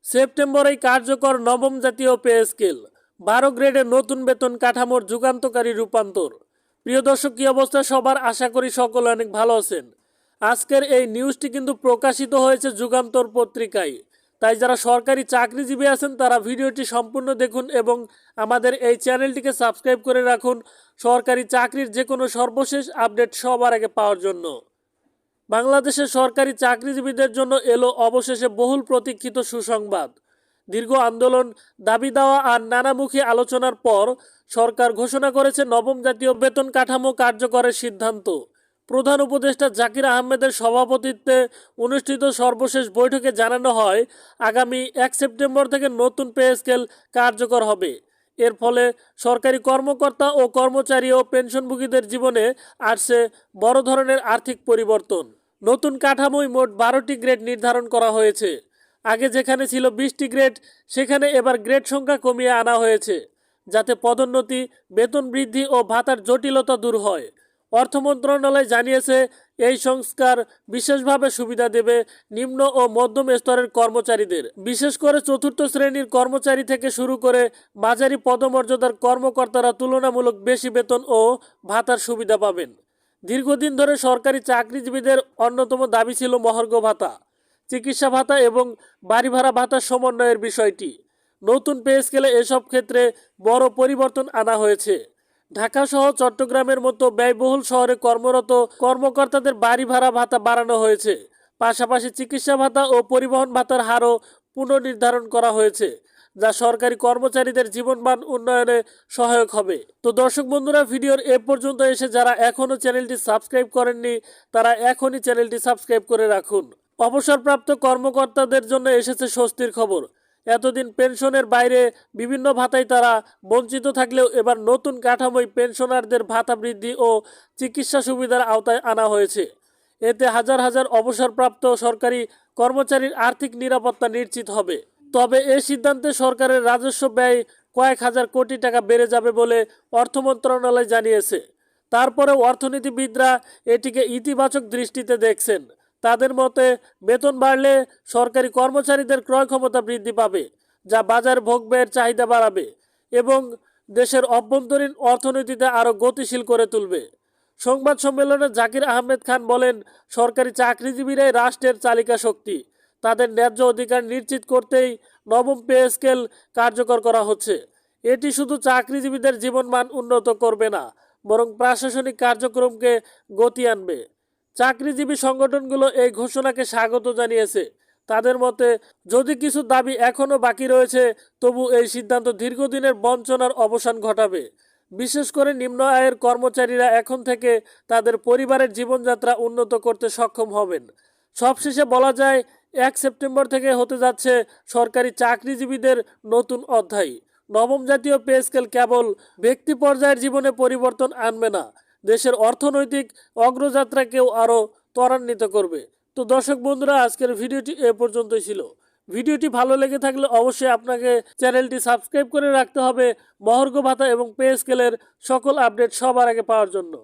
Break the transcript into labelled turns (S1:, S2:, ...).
S1: সেপ্টেম্বরেই কার্যকর নবম জাতীয় পে স্কেল, 12 গ্রেডের নতুন বেতন কাঠামোর যুগান্তকারী রূপান্তর। প্রিয় দর্শক, কি অবস্থা সবার? আশা করি সকলে অনেক ভালো আছেন। আজকের এই নিউজটি কিন্তু প্রকাশিত হয়েছে যুগান্তর পত্রিকায়। তাই যারা সরকারি চাকরিজীবী আছেন তারা ভিডিওটি সম্পূর্ণ দেখুন এবং আমাদের এই চ্যানেলটিকে সাবস্ক্রাইব করে রাখুন সরকারি চাকরির যে কোনো সর্বশেষ আপডেট সবার আগে পাওয়ার জন্য। বাংলাদেশের সরকারি চাকরিজীবীদের জন্য এলো অবশেষে বহুল প্রতীক্ষিত সুসংবাদ। দীর্ঘ আন্দোলন, দাবি দেওয়া আর নানামুখী আলোচনার পর সরকার ঘোষণা করেছে নবম জাতীয় বেতন কাঠামো কার্যকরের সিদ্ধান্ত। প্রধান উপদেষ্টা জাকির আহমেদের সভাপতিত্বে অনুষ্ঠিত সর্বশেষ বৈঠকে জানানো হয়, আগামী 1 সেপ্টেম্বর থেকে নতুন পে স্কেল কার্যকর হবে। এর ফলে সরকারি কর্মকর্তা ও কর্মচারী ও পেনশনভোগীদের জীবনে আসছে বড় ধরনের আর্থিক পরিবর্তন। নতুন কাঠামোয় মোট 12টি গ্রেড নির্ধারণ করা হয়েছে। আগে যেখানে ছিল 20টি গ্রেড, সেখানে এবার গ্রেড সংখ্যা কমিয়ে আনা হয়েছে, যাতে পদোন্নতি, বেতন বৃদ্ধি ও ভাতার জটিলতা দূর হয়। অর্থ মন্ত্রণালয় জানিয়েছে, এই সংস্কার বিশেষভাবে সুবিধা দেবে নিম্ন ও মধ্যম স্তরের কর্মচারীদের। বিশেষ করে চতুর্থ শ্রেণীর কর্মচারী থেকে শুরু করে মাঝারি পদমর্যাদার কর্মকর্তারা তুলনামূলক বেশি বেতন ও ভাতার সুবিধা পাবেন। দীর্ঘদিন ধরে সরকারি চাকরিজীবীদের অন্যতম দাবি ছিল মহার্ঘ ভাতা, চিকিৎসা ভাতা এবং বাড়ি ভাড়া ভাতার সমন্বয়ের বিষয়টি। নতুন পে স্কেলে এসব ক্ষেত্রে বড় পরিবর্তন আনা হয়েছে। ঢাকা সহ চট্টগ্রামের মতো ব্যয়বহুল শহরে কর্মরত কর্মকর্তাদের বাড়ি ভাড়া ভাতা বাড়ানো হয়েছে। পাশাপাশি চিকিৎসা ভাতা ও পরিবহন ভাতার হারও পুনর্নির্ধারণ করা হয়েছে, যা সরকারি কর্মচারীদের জীবনমান উন্নয়নে সহায়ক হবে। তো দর্শক বন্ধুরা, ভিডিওর এ পর্যন্ত এসে যারা এখনও চ্যানেলটি সাবস্ক্রাইব করেননি তারা এখনই চ্যানেলটি সাবস্ক্রাইব করে রাখুন। অবসরপ্রাপ্ত কর্মকর্তাদের জন্য এসেছে স্বস্তির খবর। এতদিন পেনশনের বাইরে বিভিন্ন ভাতায় তারা বঞ্চিত থাকলেও এবার নতুন কাঠামোয় পেনশনারদের ভাতা বৃদ্ধি ও চিকিৎসা সুবিধার আওতায় আনা হয়েছে। এতে হাজার হাজার অবসরপ্রাপ্ত সরকারি কর্মচারীর আর্থিক নিরাপত্তা নিশ্চিত হবে। তবে এ সিদ্ধান্তে সরকারের রাজস্ব ব্যয় কয়েক হাজার কোটি টাকা বেড়ে যাবে বলে অর্থ মন্ত্রণালয় জানিয়েছে। তারপরেও অর্থনীতিবিদরা এটিকে ইতিবাচক দৃষ্টিতে দেখছেন। তাদের মতে, বেতন বাড়লে সরকারি কর্মচারীদের ক্রয় ক্ষমতা বৃদ্ধি পাবে, যা বাজার ভোগব্যয়ের চাহিদা বাড়াবে এবং দেশের অভ্যন্তরীণ অর্থনীতিতে আরও গতিশীল করে তুলবে। সংবাদ সম্মেলনে জাকির আহমেদ খান বলেন, সরকারি চাকরিজীবীরাই রাষ্ট্রের চালিকা শক্তি। তাদের ন্যায্য অধিকার নিশ্চিত করতেই নবম পে স্কেল কার্যকর করা হচ্ছে। এটি শুধু চাকরিজীবীদের জীবনমান উন্নত করবে না, বরং প্রশাসনিক কার্যক্রমকে গতি আনবে। চাকরিজীবী সংগঠনগুলো এই ঘোষণাকে স্বাগত জানিয়েছে। তাদের মতে, যদি কিছু দাবি এখনও বাকি রয়েছে, তবু এই সিদ্ধান্ত দীর্ঘদিনের বঞ্চনার অবসান ঘটাবে। বিশেষ করে নিম্ন আয়ের কর্মচারীরা এখন থেকে তাদের পরিবারের জীবনযাত্রা উন্নত করতে সক্ষম হবেন। সবশেষে বলা যায়, 1 সেপ্টেম্বর থেকে হতে যাচ্ছে সরকারি চাকরিজীবীদের নতুন অধ্যায়। নবম জাতীয় পে স্কেল কেবল ব্যক্তি পর্যায়ের জীবনে পরিবর্তন আনবে না, দেশের অর্থনৈতিক অগ্রযাত্রাকেও আরও ত্বরান্বিত করবে। তো দর্শক বন্ধুরা, আজকের ভিডিওটি এ পর্যন্তই ছিল। ভিডিওটি ভালো লেগে থাকলে অবশ্যই আপনাকে চ্যানেলটি সাবস্ক্রাইব করে রাখতে হবে মহার্ঘ ভাতা এবং পে স্কেলের সকল আপডেট সবার আগে পাওয়ার জন্য।